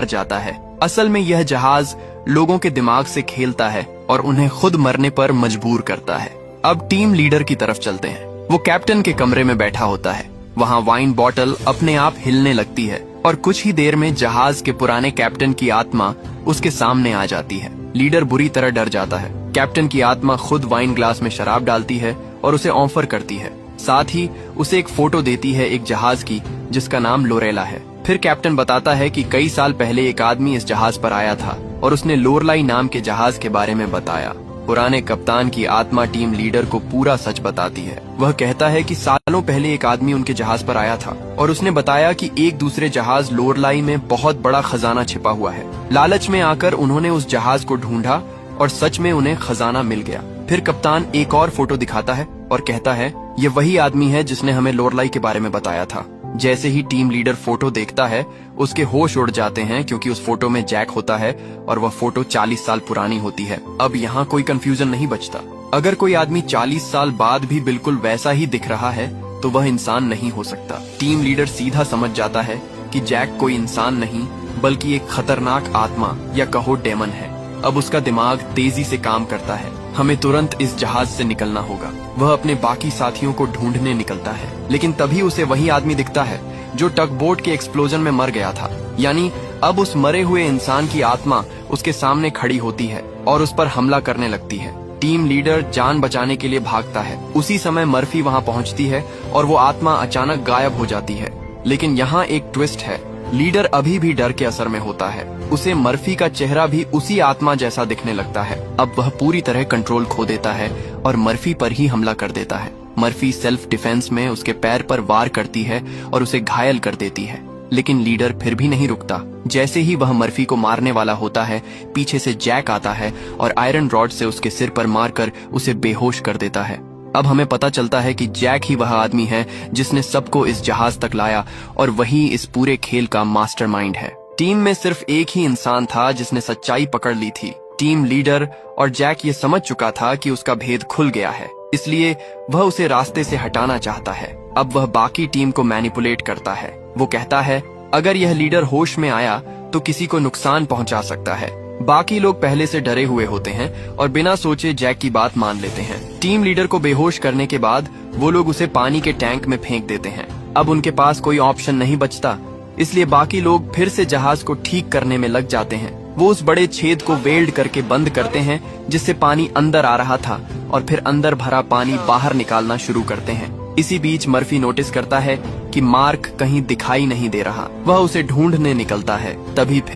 जाता है। असल में यह जहाज लोगों के दिमाग से खेलता है और उन्हें खुद मरने पर मजबूर करता है। अब टीम लीडर की तरफ चलते हैं। वो कैप्टन के कमरे में बैठा होता है। वहाँ वाइन बॉटल अपने आप हिलने लगती है और कुछ ही देर में जहाज के पुराने कैप्टन की आत्मा उसके सामने आ जाती है। लीडर बुरी तरह डर जाता है। कैप्टन की आत्मा खुद वाइन ग्लास में शराब डालती है और उसे ऑफर करती है। साथ ही उसे एक फोटो देती है एक जहाज की जिसका नाम लोरेला है। फिर कैप्टन बताता है कि कई साल पहले एक आदमी इस जहाज पर आया था और उसने लोरलाई नाम के जहाज के बारे में बताया। पुराने कप्तान की आत्मा टीम लीडर को पूरा सच बताती है। वह कहता है कि सालों पहले एक आदमी उनके जहाज पर आया था और उसने बताया कि एक दूसरे जहाज लोरलाई में बहुत बड़ा खजाना छिपा हुआ है। लालच में आकर उन्होंने उस जहाज को ढूंढा और सच में उन्हें खजाना मिल गया। फिर कप्तान एक और फोटो दिखाता है और कहता है ये वही आदमी है जिसने हमें लोरलाई के बारे में बताया था। जैसे ही टीम लीडर फोटो देखता है उसके होश उड़ जाते हैं क्योंकि उस फोटो में जैक होता है और वह फोटो 40 साल पुरानी होती है। अब यहाँ कोई कंफ्यूजन नहीं बचता। अगर कोई आदमी 40 साल बाद भी बिल्कुल वैसा ही दिख रहा है तो वह इंसान नहीं हो सकता। टीम लीडर सीधा समझ जाता है कि जैक कोई इंसान नहीं बल्कि एक खतरनाक आत्मा या कहो डेमन है। अब उसका दिमाग तेजी से काम करता है। हमें तुरंत इस जहाज से निकलना होगा। वह अपने बाकी साथियों को ढूंढने निकलता है, लेकिन तभी उसे वही आदमी दिखता है जो टग बोट के एक्सप्लोजन में मर गया था। यानी अब उस मरे हुए इंसान की आत्मा उसके सामने खड़ी होती है और उस पर हमला करने लगती है। टीम लीडर जान बचाने के लिए भागता है। उसी समय मर्फी वहां पहुंचती है और वो आत्मा अचानक गायब हो जाती है। लेकिन यहाँ एक ट्विस्ट है। लीडर अभी भी डर के असर में होता है। उसे मर्फी का चेहरा भी उसी आत्मा जैसा दिखने लगता है। अब वह पूरी तरह कंट्रोल खो देता है और मर्फी पर ही हमला कर देता है। मर्फी सेल्फ डिफेंस में उसके पैर पर वार करती है और उसे घायल कर देती है, लेकिन लीडर फिर भी नहीं रुकता। जैसे ही वह मर्फी को मारने वाला होता है, पीछे से जैक आता है और आयरन रॉड से उसके सिर पर मारकर उसे बेहोश कर देता है। अब हमें पता चलता है कि जैक ही वह आदमी है जिसने सबको इस जहाज तक लाया और वही इस पूरे खेल का मास्टरमाइंड है। टीम में सिर्फ एक ही इंसान था जिसने सच्चाई पकड़ ली थी। टीम लीडर और जैक ये समझ चुका था कि उसका भेद खुल गया है, इसलिए वह उसे रास्ते से हटाना चाहता है। अब वह बाकी टीम को मैनिपुलेट करता है। वो कहता है अगर यह लीडर होश में आया तो किसी को नुकसान पहुंचा सकता है। बाकी लोग पहले से डरे हुए होते हैं और बिना सोचे जैक की बात मान लेते हैं। टीम लीडर को बेहोश करने के बाद वो लोग उसे पानी के टैंक में फेंक देते हैं। अब उनके पास कोई ऑप्शन नहीं बचता, इसलिए बाकी लोग फिर से जहाज को ठीक करने में लग जाते हैं। वो उस बड़े छेद को वेल्ड करके बंद करते हैं जिससे पानी अंदर आ रहा था और फिर अंदर भरा पानी बाहर निकालना शुरू करते हैं। इसी बीच मर्फी नोटिस करता है कि मार्क कहीं दिखाई नहीं दे रहा। वह उसे ढूंढने निकलता है। तभी